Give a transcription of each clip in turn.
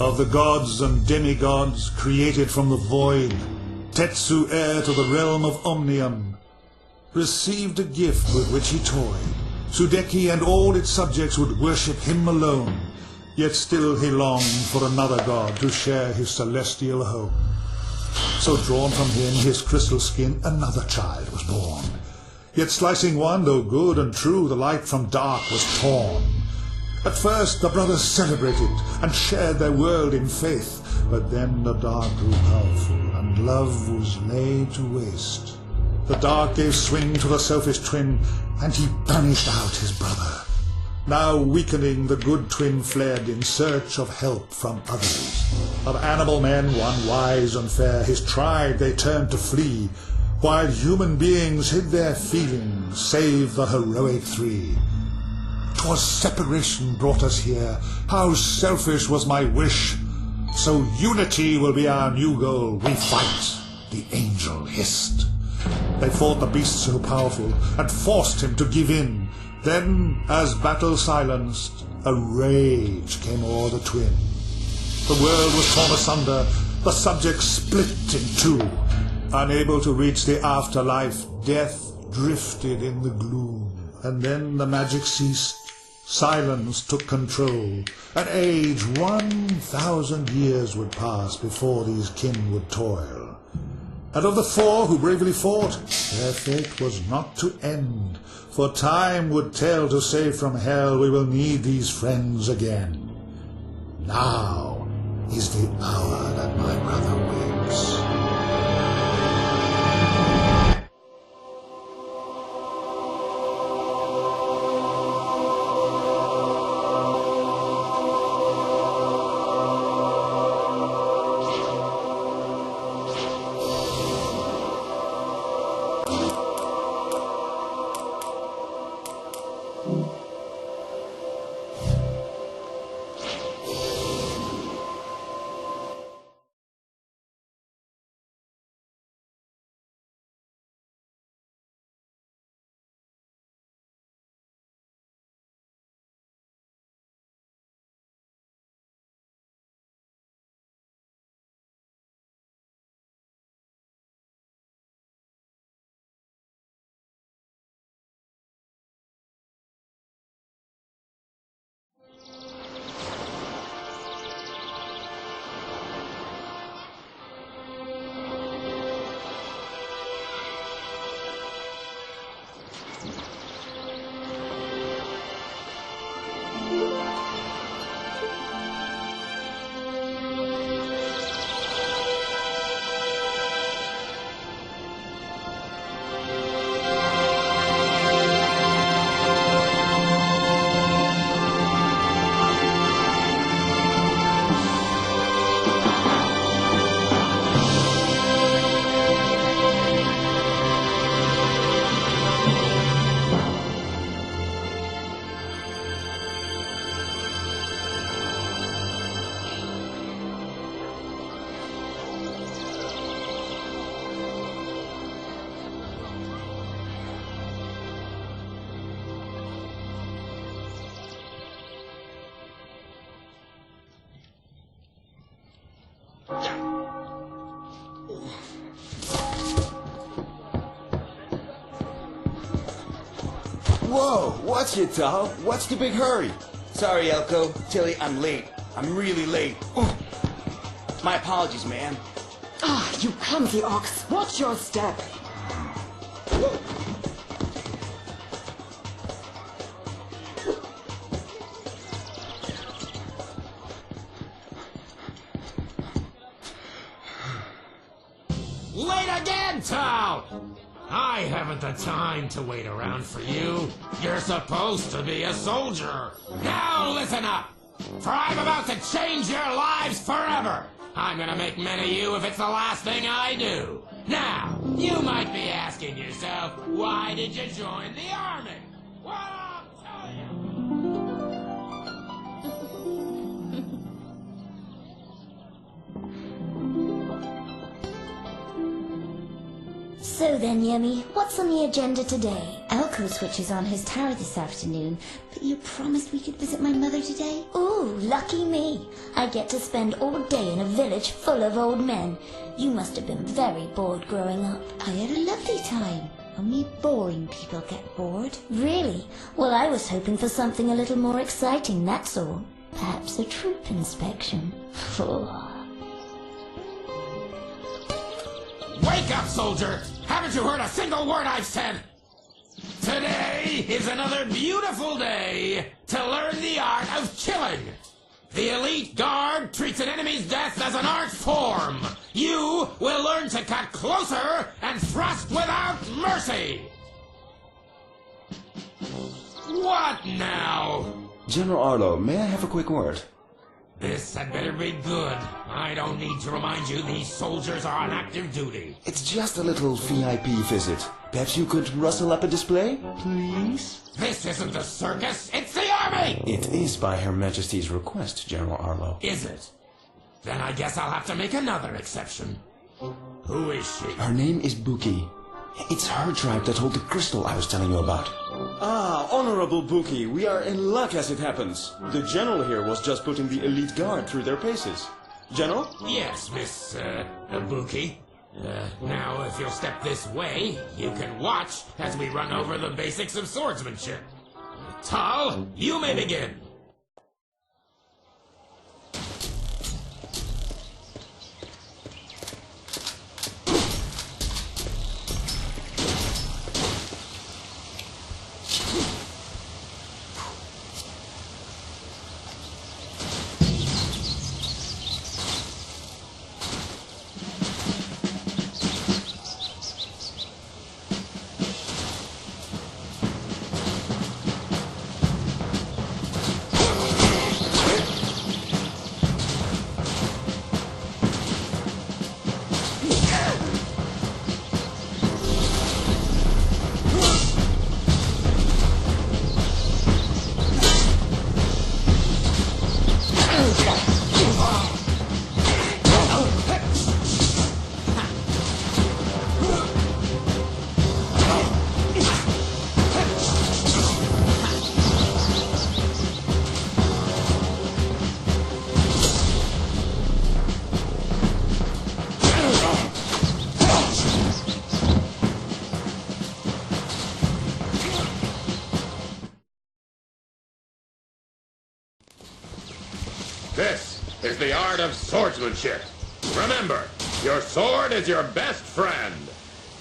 Of the gods and demigods created from the void, Tetsu, heir to the realm of Omnium, received a gift with which he toyed. Sudeki and all its subjects would worship him alone, yet still he longed for another god to share his celestial home. So drawn from him, his crystal skin, another child was born. Yet slicing one, though good and true, the light from dark was torn. At first the brothers celebrated and shared their world in faith, but then the dark grew powerful and love was laid to waste. The dark gave swing to the selfish twin, and he banished out his brother. Now weakening, the good twin fled in search of help from others. Of animal men, one wise and fair, his tribe they turned to flee, while human beings hid their feelings, save the heroic three. 'Twas separation brought us here, how selfish was my wish. So unity will be our new goal, we fight, the angel hissed. They fought the beast so powerful, and forced him to give in. Then, as battle silenced, a rage came o'er the twin. The world was torn asunder, the subjects split in two. Unable to reach the afterlife, death drifted in the gloom. And then the magic ceased, silence took control. An age 1,000 years would pass before these kin would toil. And of the four who bravely fought, their fate was not to end, for time would tell to save from hell we will need these friends again. Now is the hour that my brother wakes. Whoa, what's it, doll? What's the big hurry? Sorry, Elko. Tilly, I'm late. I'm really late. My apologies, man. Ah, you clumsy ox. Watch your step. Late again, Town! I haven't the time to wait around for you. You're supposed to be a soldier. Now listen up, for I'm about to change your lives forever. I'm gonna make men of you if it's the last thing I do. Now, you might be asking yourself, why did you join the army? Well, I'll tell you. So then, Yemi, what's on the agenda today? Elko switches on his tower this afternoon, but you promised we could visit my mother today? Ooh, lucky me. I get to spend all day in a village full of old men. You must have been very bored growing up. I had a lovely time. Only boring people get bored. Really? Well, I was hoping for something a little more exciting, that's all. Perhaps a troop inspection. Wake up, soldier! Haven't you heard a single word I've said? Today is another beautiful day to learn the art of killing. The elite guard treats an enemy's death as an art form. You will learn to cut closer and thrust without mercy. What now? General Arlo, may I have a quick word? This had better be good. I don't need to remind you these soldiers are on active duty. It's just a little VIP visit. Perhaps you could rustle up a display, please? This isn't the circus, it's the army! It is by Her Majesty's request, General Arlo. Is it? Then I guess I'll have to make another exception. Who is she? Her name is Buki. It's her tribe that hold the crystal I was telling you about. Ah, Honorable Buki, we are in luck as it happens. The General here was just putting the elite guard through their paces. General? Yes, Miss, Ibuki. Now, if you'll step this way, you can watch as we run over the basics of swordsmanship. Tal, you may begin. This is the art of swordsmanship. Remember, your sword is your best friend.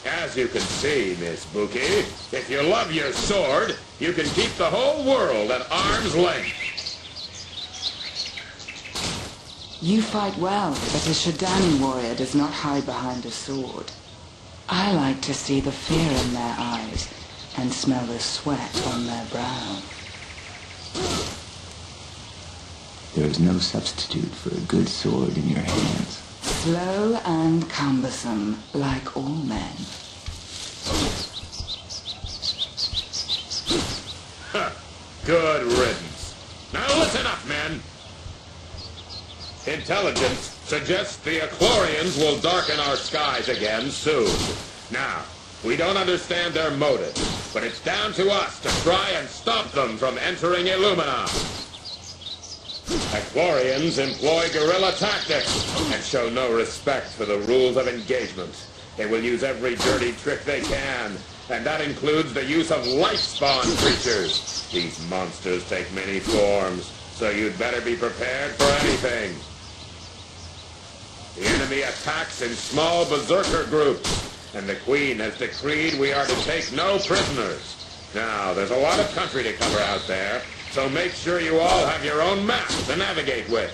As you can see, Miss Buki, if you love your sword, you can keep the whole world at arm's length. You fight well, but a Shadani warrior does not hide behind a sword. I like to see the fear in their eyes and smell the sweat on their brow. There is no substitute for a good sword in your hands. Slow and cumbersome, like all men. Good riddance. Now listen up, men. Intelligence suggests the Echlorians will darken our skies again soon. Now, we don't understand their motive, but it's down to us to try and stop them from entering Illumina. Echlorians employ guerrilla tactics and show no respect for the rules of engagement. They will use every dirty trick they can, and that includes the use of light-spawn creatures. These monsters take many forms, so you'd better be prepared for anything. The enemy attacks in small berserker groups, and the Queen has decreed we are to take no prisoners. Now, there's a lot of country to cover out there, so make sure you all have your own map to navigate with.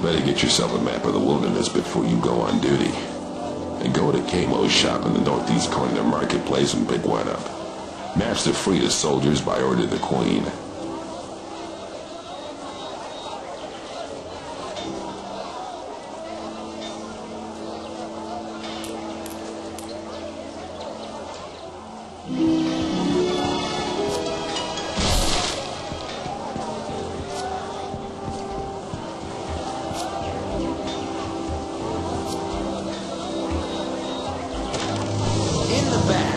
better get yourself a map of the wilderness before you go on duty. And go to Kamo's shop in the northeast corner of the marketplace and pick one up. Maps are free to soldiers by order of the Queen. In the back.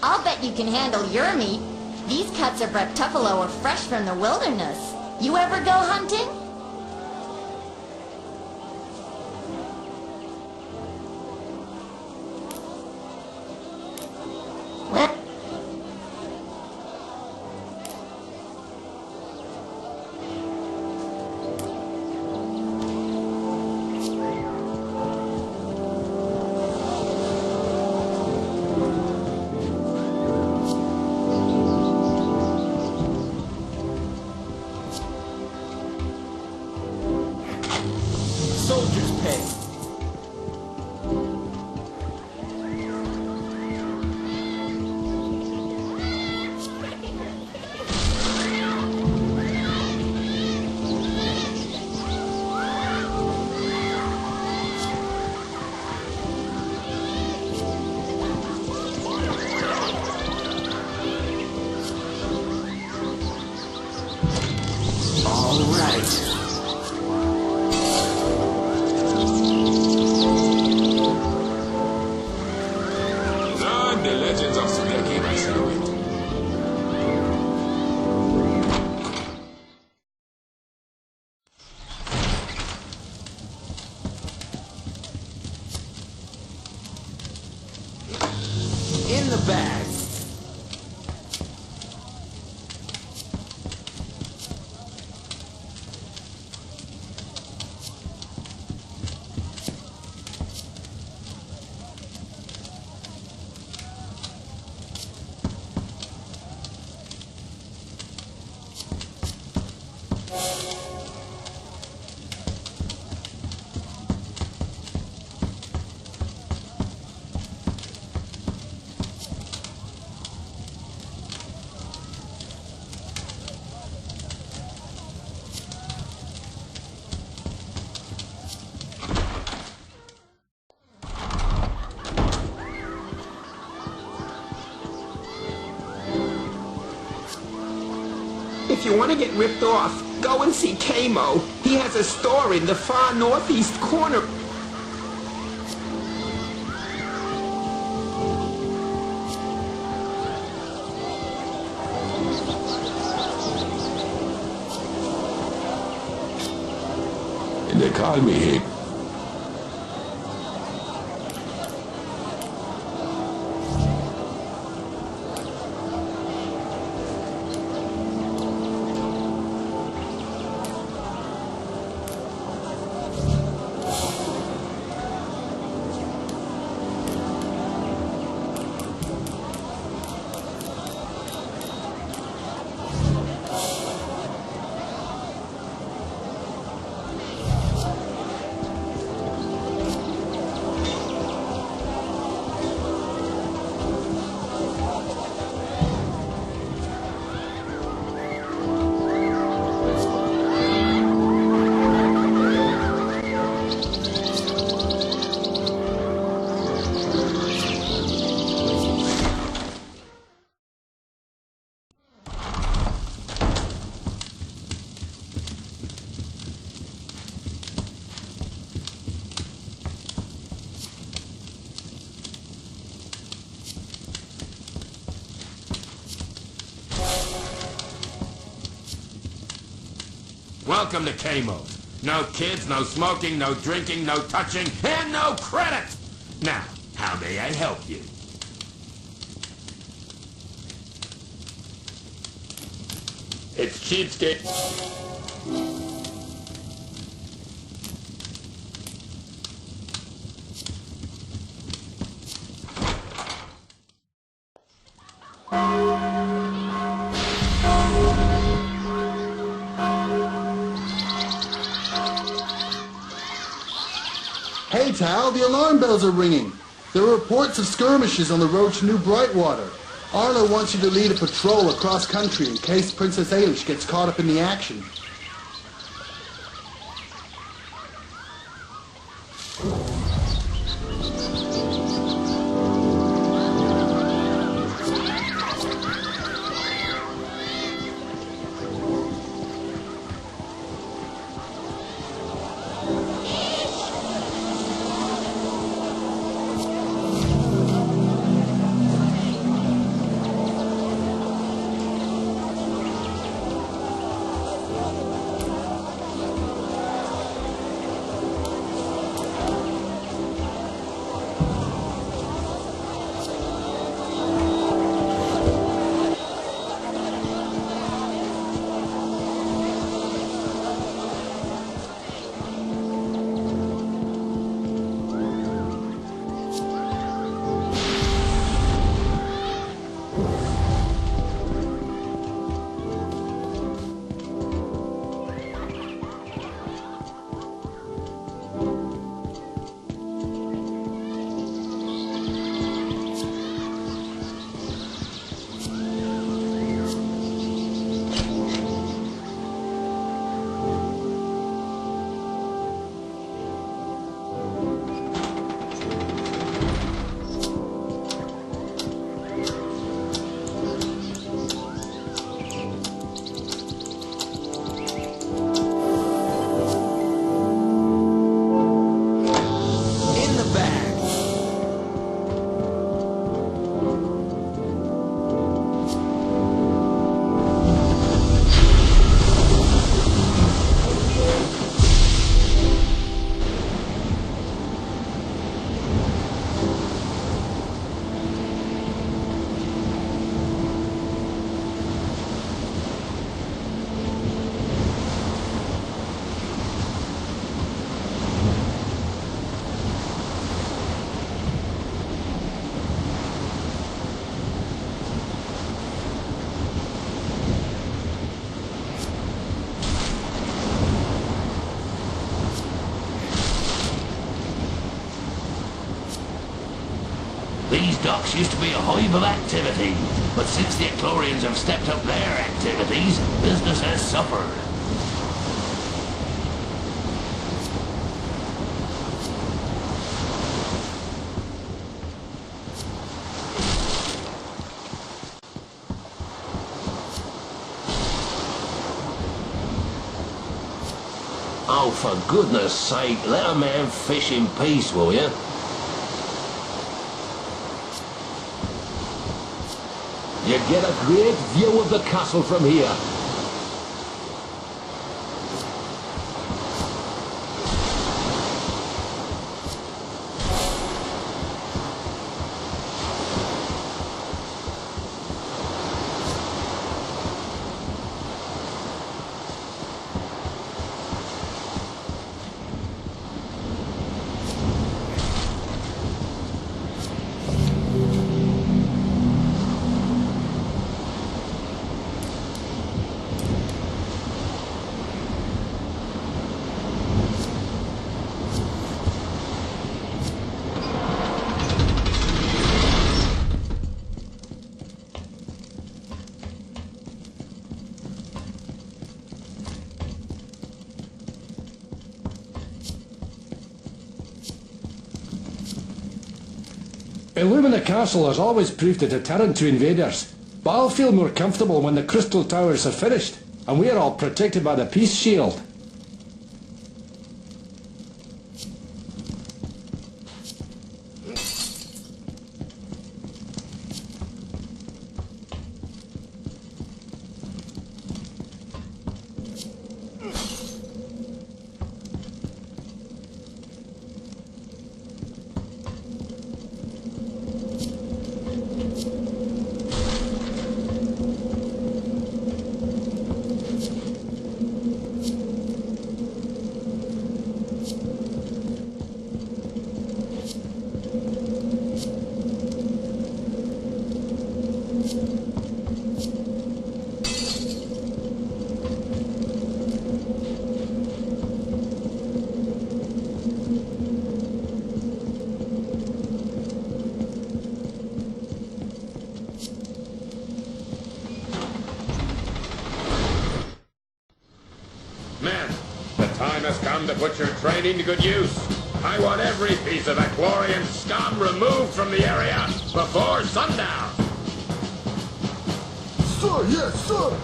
I'll bet you can handle your meat. These cuts of reptuffalo are fresh from the wilderness. You ever go hunting? Soldier's pay. All right. The legends of Sudeki by Sudeki. In the bag. If you want to get ripped off, go and see Kamo. He has a store in the far northeast corner. And they call me here. Welcome to Kamo. No kids, no smoking, no drinking, no touching, and no credit! Now, how may I help you? It's cheapskate. Hey, Tal, the alarm bells are ringing. There are reports of skirmishes on the road to New Brightwater. Arlo wants you to lead a patrol across country in case Princess Ailish gets caught up in the action. These docks used to be a hive of activity, but since the Eclorians have stepped up their activities, business has suffered. Oh, for goodness sake, let a man fish in peace, will you? You get a great view of the castle from here. Illumina Castle has always proved a deterrent to invaders, but I'll feel more comfortable when the crystal towers are finished, and we're all protected by the peace shield. time to put your training to good use. I want every piece of Echlorian scum removed from the area before sundown. Sir, yes, sir!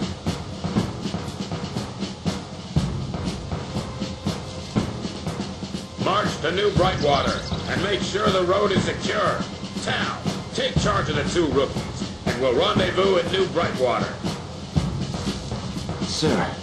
March to New Brightwater and make sure the road is secure. Tal, take charge of the 2 rookies, and we'll rendezvous at New Brightwater. Sir.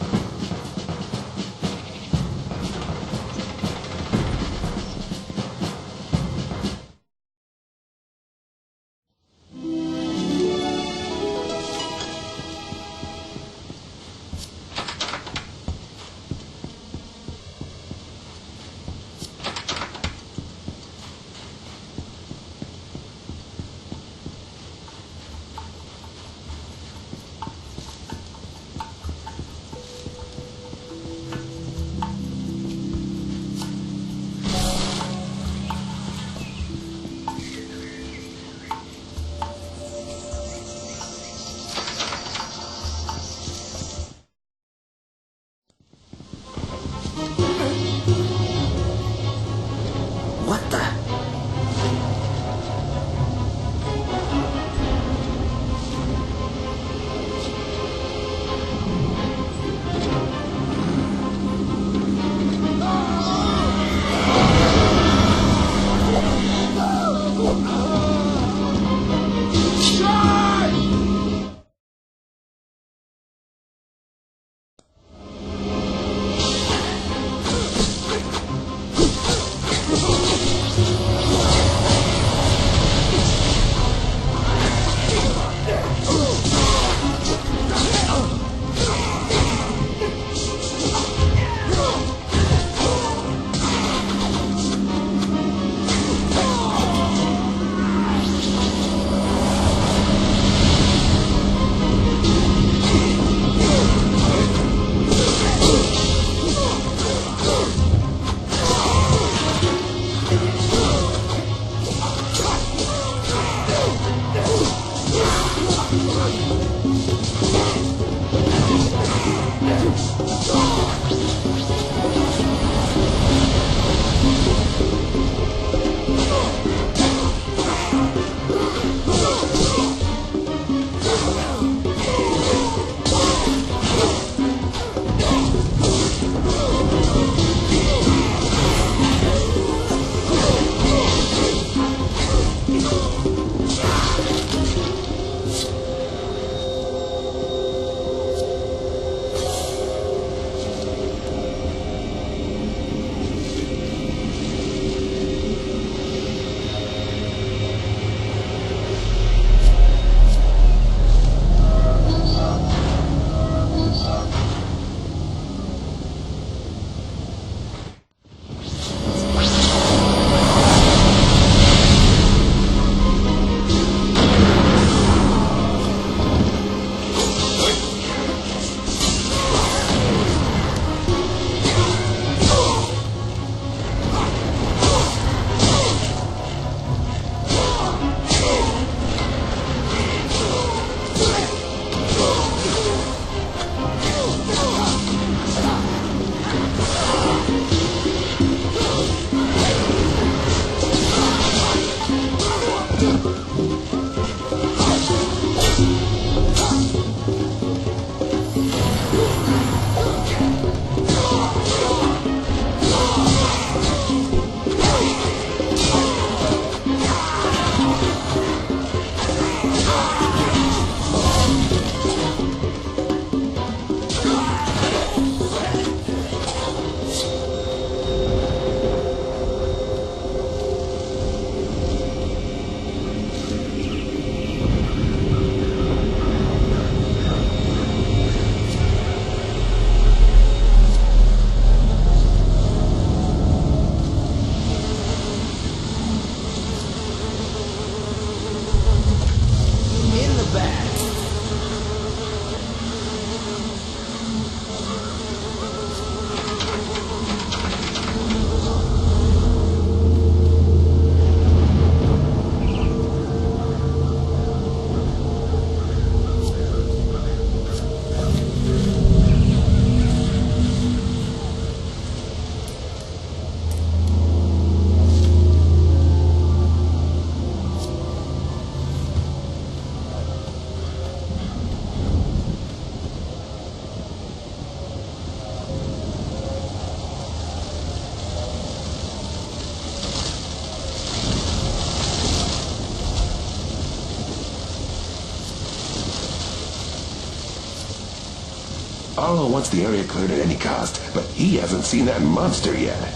What the? Arlo wants the area cleared at any cost, but he hasn't seen that monster yet.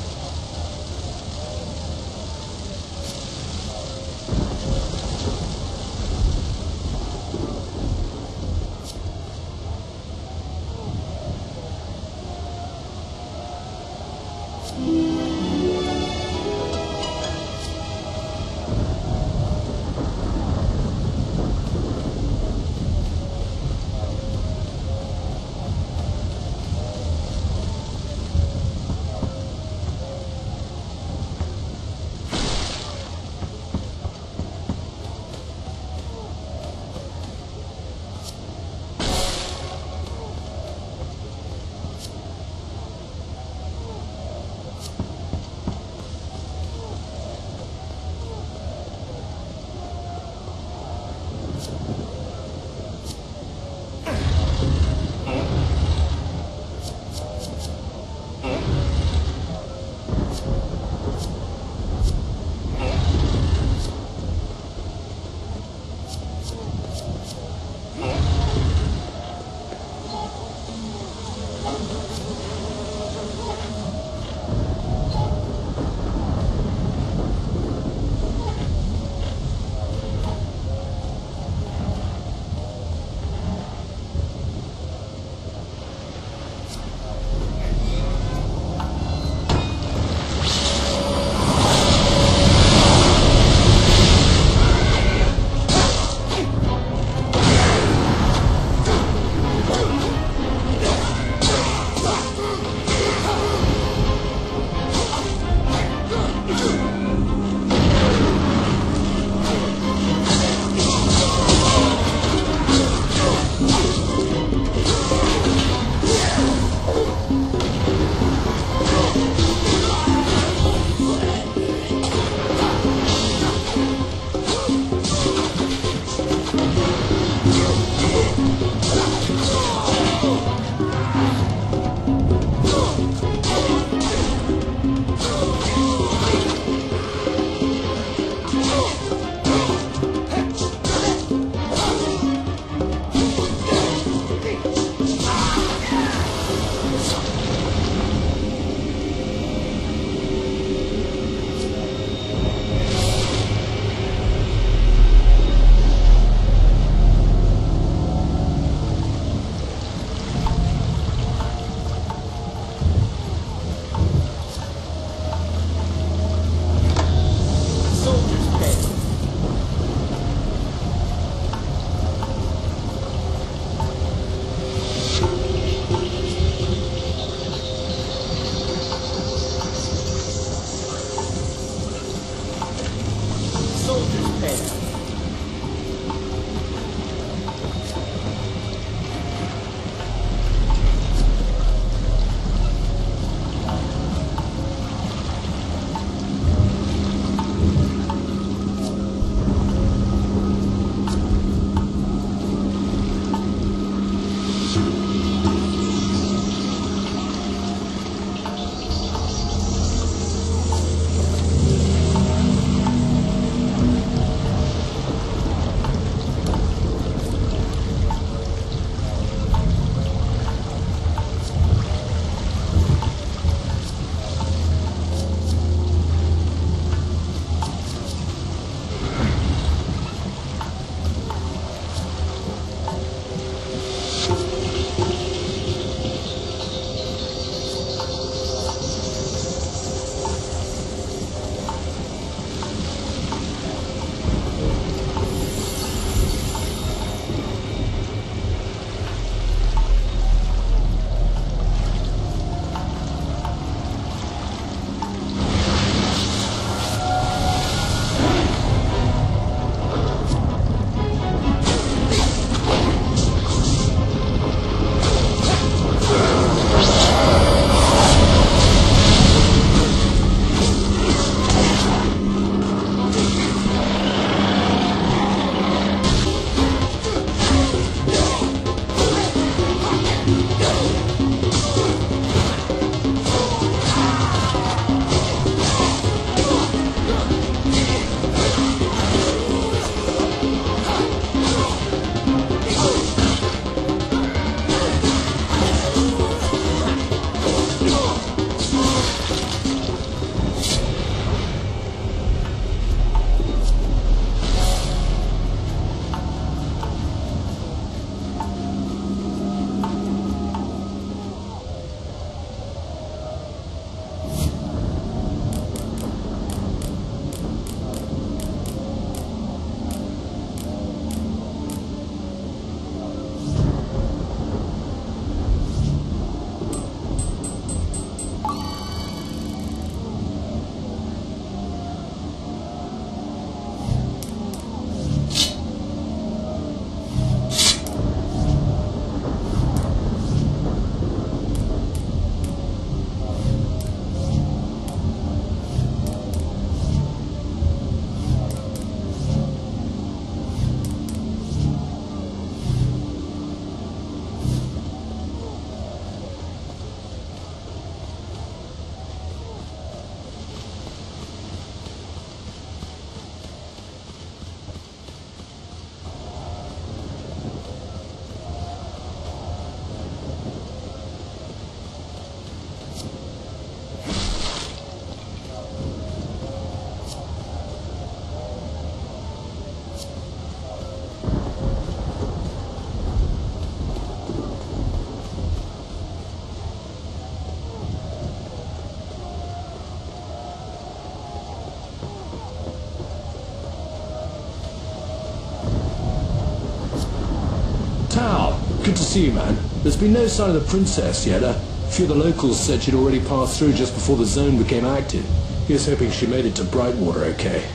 Good to see you, man. There's been no sign of the princess yet. A few of the locals said she'd already passed through just before the zone became active. Here's hoping she made it to Brightwater okay.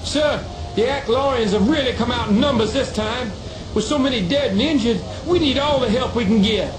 Sir, the Acklorians have really come out in numbers this time. With so many dead and injured, we need all the help we can get.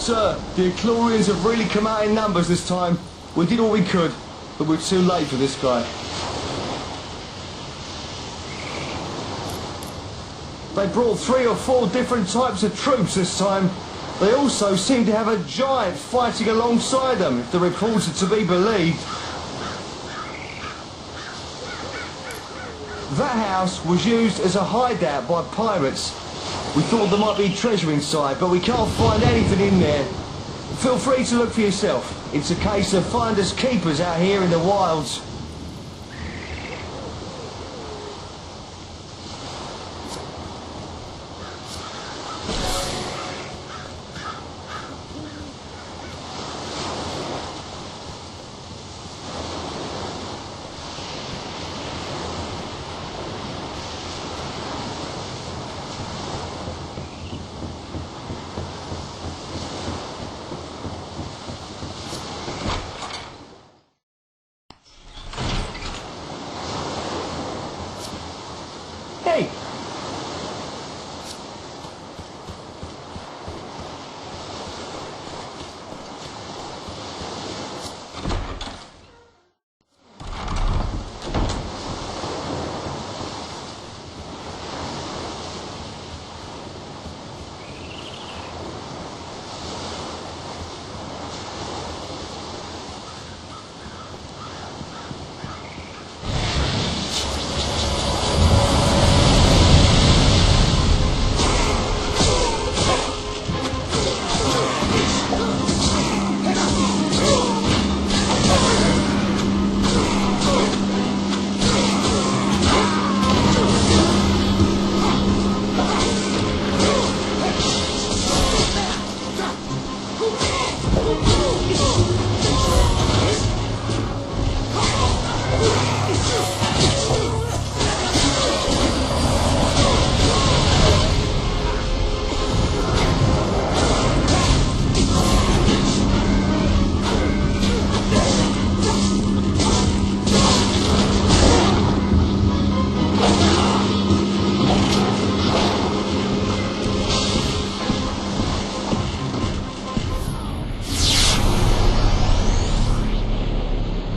Sir, the Acklorians have really come out in numbers this time. We did all we could, but we're too late for this guy. They brought 3 or 4 different types of troops this time. They also seem to have a giant fighting alongside them, if the reports are to be believed. That house was used as a hideout by pirates. We thought there might be treasure inside, but we can't find anything in there. Feel free to look for yourself. It's a case of finders keepers out here in the wilds.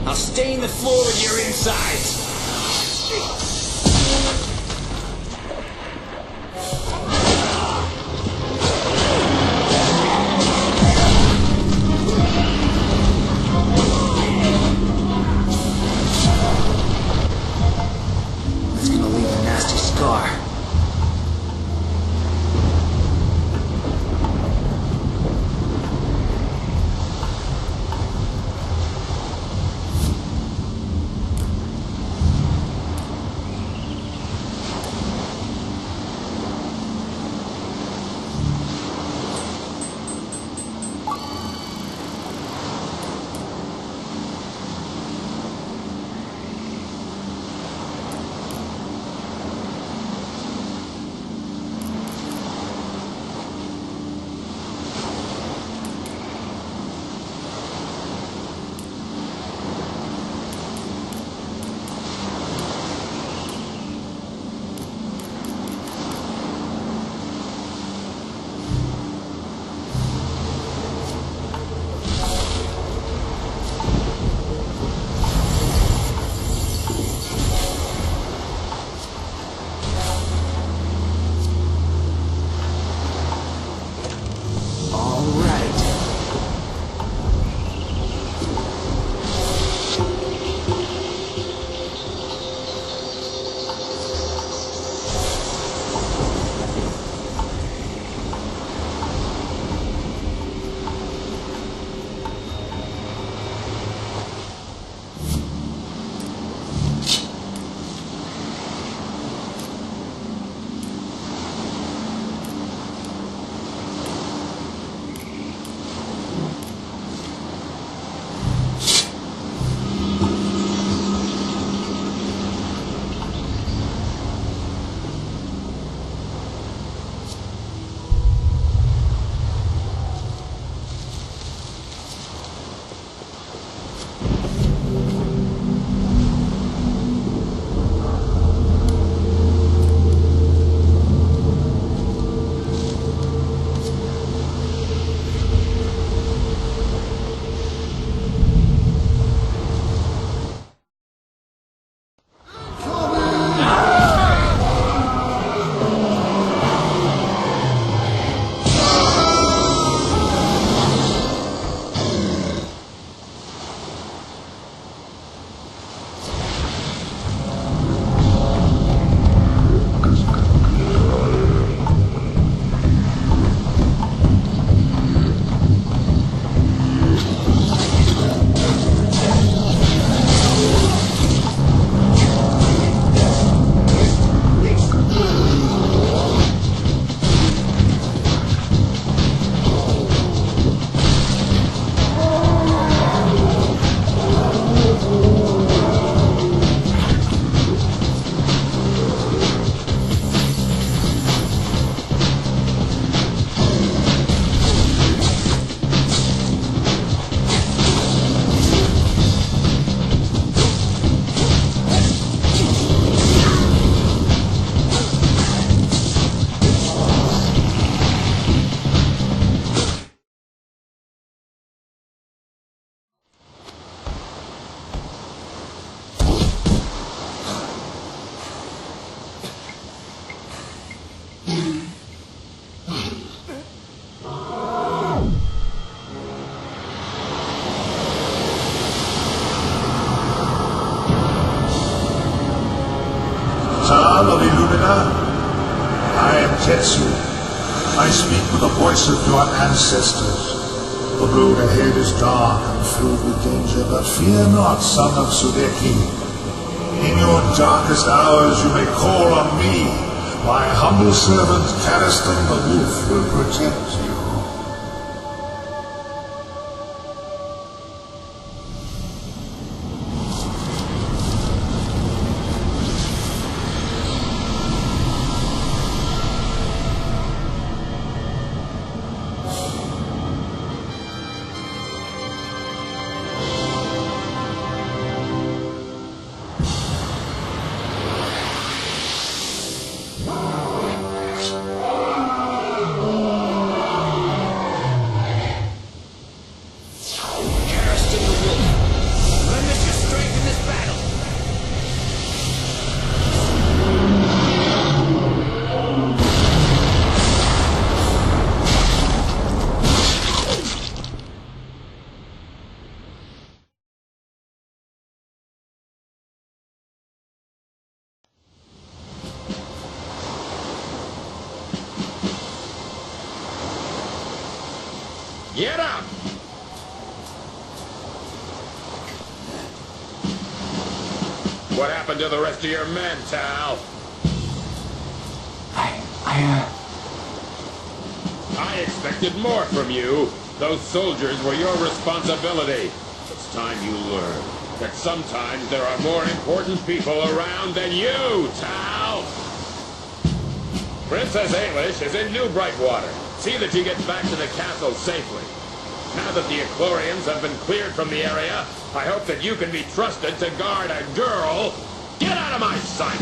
I'll stain the floor with your insides. It's gonna leave a nasty scar. Son of Illumina, I am Tetsu. I speak with the voice of your ancestors. The road ahead is dark and filled with danger, but fear not, son of Sudeki. In your darkest hours you may call on me. My humble servant, Cariston the Wolf, will protect you. Get up! What happened to the rest of your men, Tal? I expected more from you. Those soldiers were your responsibility. It's time you learn that sometimes there are more important people around than you, Tal! Princess Ailish is in New Brightwater. See that you get back to the castle safely. Now that the Echlorians have been cleared from the area, I hope that you can be trusted to guard a girl. Get out of my sight!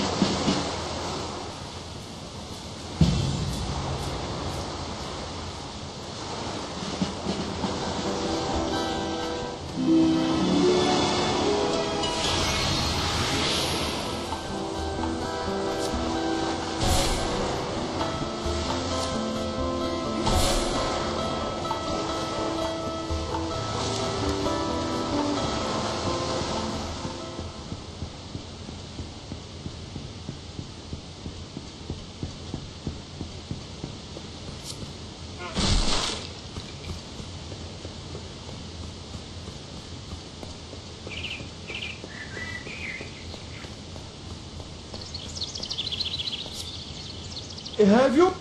Have you?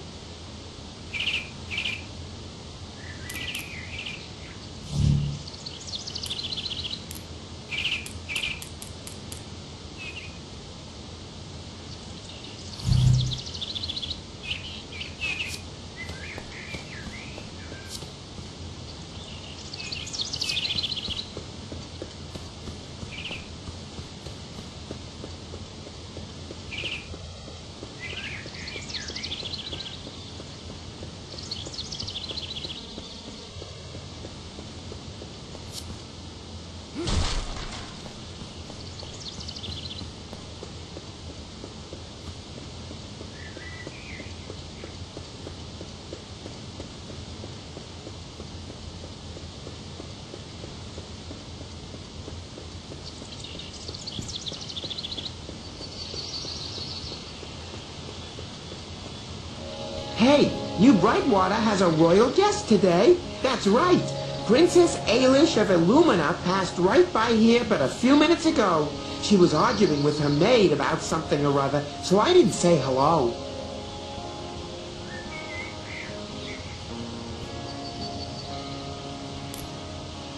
Hey, New Brightwater has a royal guest today. That's right. Princess Ailish of Illumina passed right by here but a few minutes ago. She was arguing with her maid about something or other, so I didn't say hello.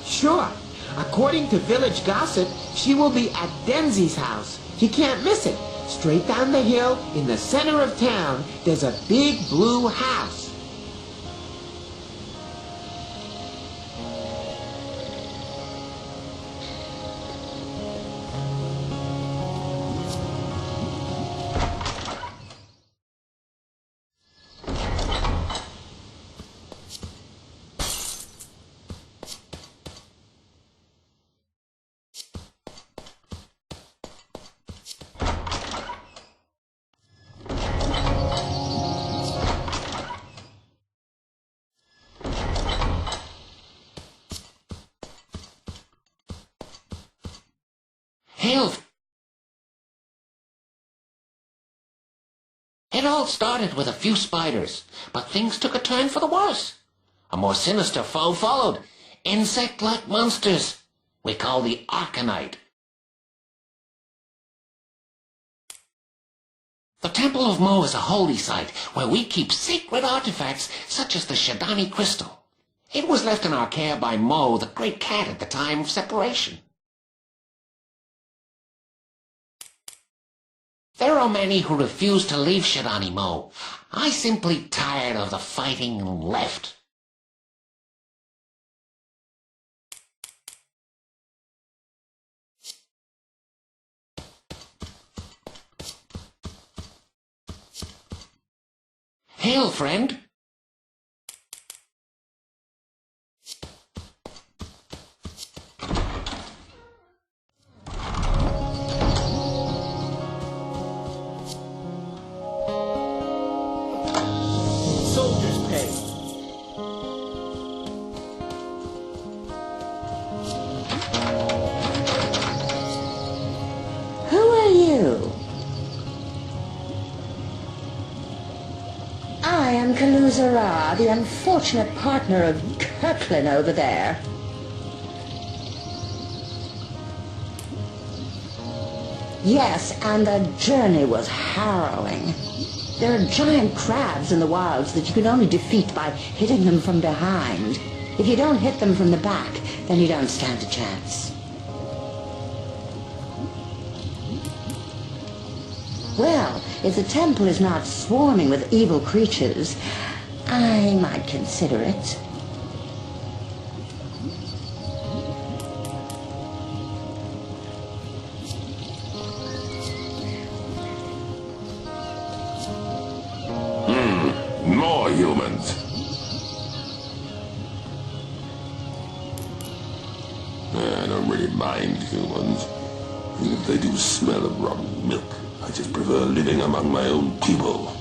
Sure. According to village gossip, she will be at Denzi's house. You can't miss it. Straight down the hill, in the center of town, there's a big blue house. Hail! It all started with a few spiders, but things took a turn for the worse. A more sinister foe followed. Insect-like monsters we call the Arcanite. The Temple of Mo is a holy site where we keep secret artifacts such as the Shadani crystal. It was left in our care by Mo, the great cat, at the time of separation. There are many who refuse to leave Shadani Mo. I simply tired of the fighting and left. Hail, friend. Soldier's pay. Who are you? I am Kaluzara, the unfortunate partner of Kirklin over there. Yes, and the journey was harrowing. There are giant crabs in the wilds that you can only defeat by hitting them from behind. If you don't hit them from the back, then you don't stand a chance. Well, if the temple is not swarming with evil creatures, I might consider it. More humans. I don't really mind humans. Even if they do smell of rotten milk, I just prefer living among my own people.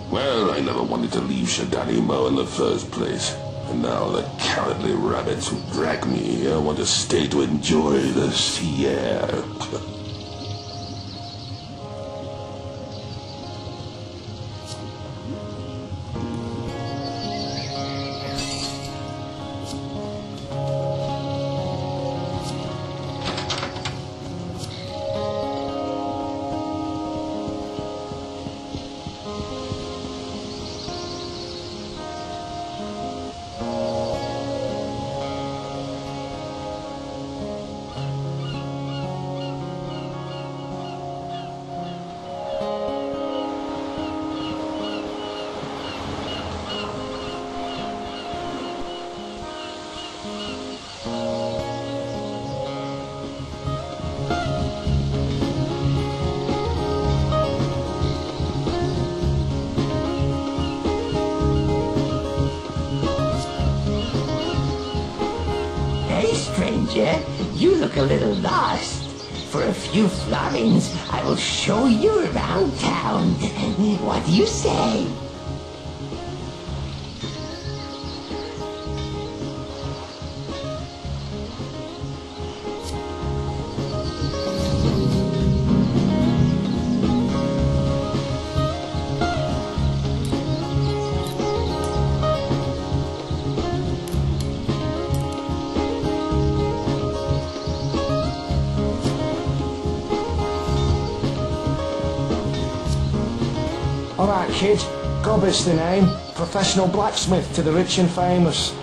Well, I never wanted to leave Shadani Mo in the first place. And now the cowardly rabbits who drag me here want to stay to enjoy the sea air. Stranger, you look a little lost. For a few florins, I will show you around town. What do you say? Alright, kid. Gobbet's the name. Professional blacksmith to the rich and famous.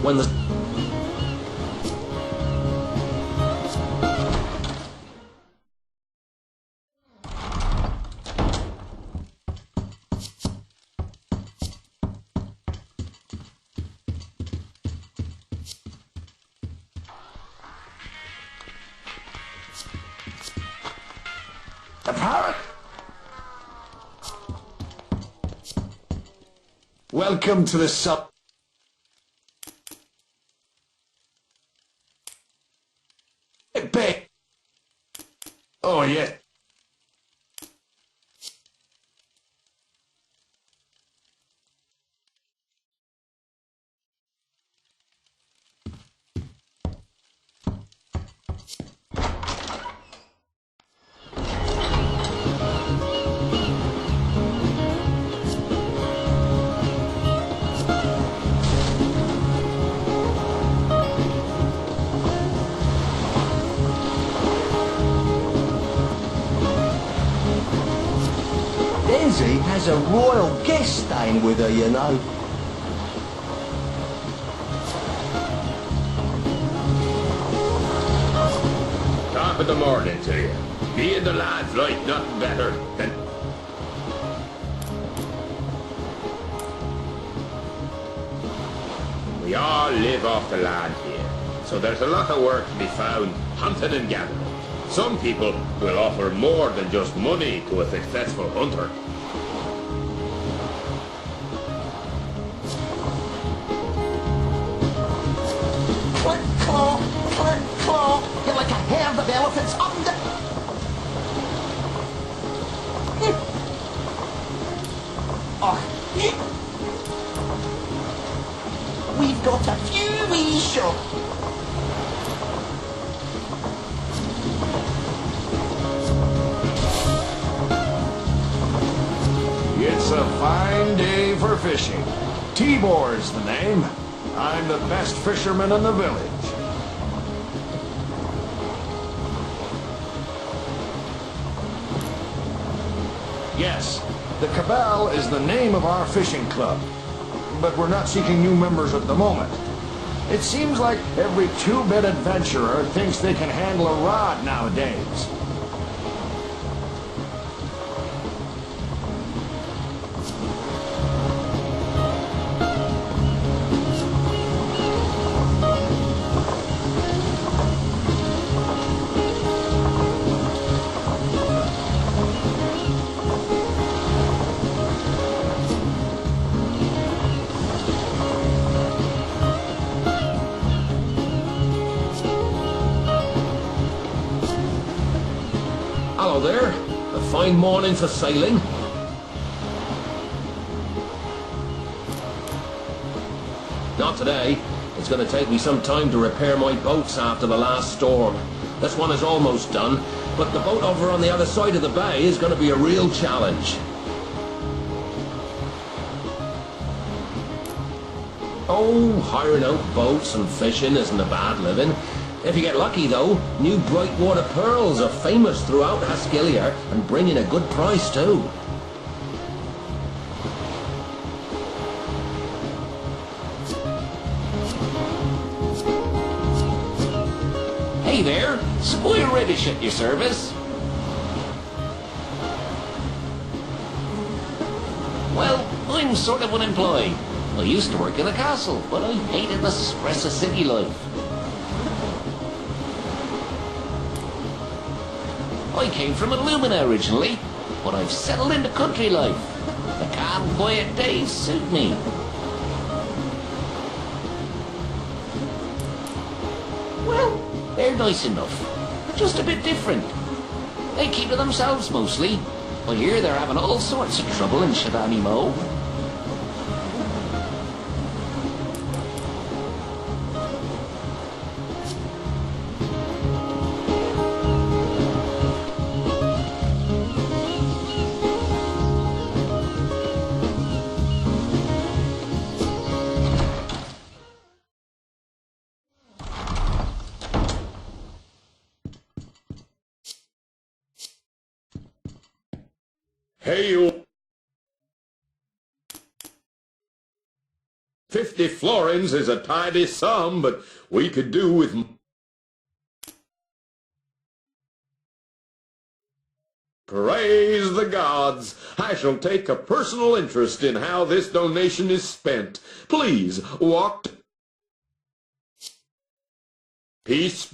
When the parrot. Welcome to the sub. Big. Oh yeah. There's a royal guest staying with her, you know. Top of the morning to you. Me and the lads like nothing better than... We all live off the land here, so there's a lot of work to be found, hunting and gathering. Some people will offer more than just money to a successful hunter. Click, claw. You're like a herd of elephants under... We've got a few wee shot. It's a fine day for fishing. Tibor's the name. I'm the best fisherman in the village. Yes, the Cabal is the name of our fishing club. But we're not seeking new members at the moment. It seems like every two-bit adventurer thinks they can handle a rod nowadays. Hello there. A fine morning for sailing. Not today. It's going to take me some time to repair my boats after the last storm. This one is almost done, but the boat over on the other side of the bay is going to be a real challenge. Oh, hiring out boats and fishing isn't a bad living. If you get lucky, though, new Brightwater pearls are famous throughout Haskilia and bring in a good price, too. Hey there, Spoil Reddish at your service. Well, I'm sort of unemployed. I used to work in a castle, but I hated the stress of city life. I came from Illumina originally, but I've settled into country life. The calm, quiet days suit me. Well, they're nice enough. Just a bit different. They keep to themselves mostly. I hear they're having all sorts of trouble in Shadani Mo. Hey, you... 50 florins is a tidy sum, but we could do with... Praise the gods! I shall take a personal interest in how this donation is spent. Please, walk... Peace...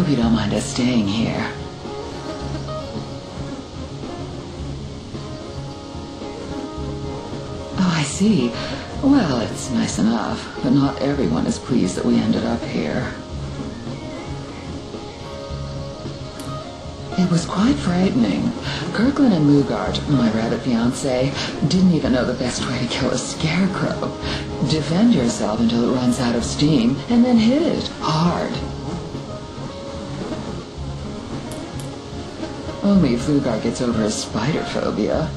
Hope you don't mind us staying here. Oh, I see. Well, it's nice enough, but not everyone is pleased that we ended up here. It was quite frightening. Kirkland and Mugart, my rabbit fiancé, didn't even know the best way to kill a scarecrow. Defend yourself until it runs out of steam, and then hit it hard. Only if Fugart gets over his spider phobia.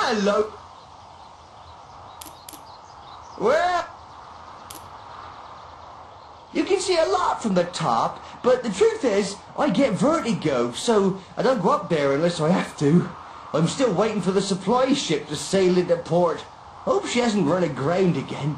Hello. Well, you can see a lot from the top, but the truth is, I get vertigo, so I don't go up there unless I have to. I'm still waiting for the supply ship to sail into port. Hope she hasn't run aground again.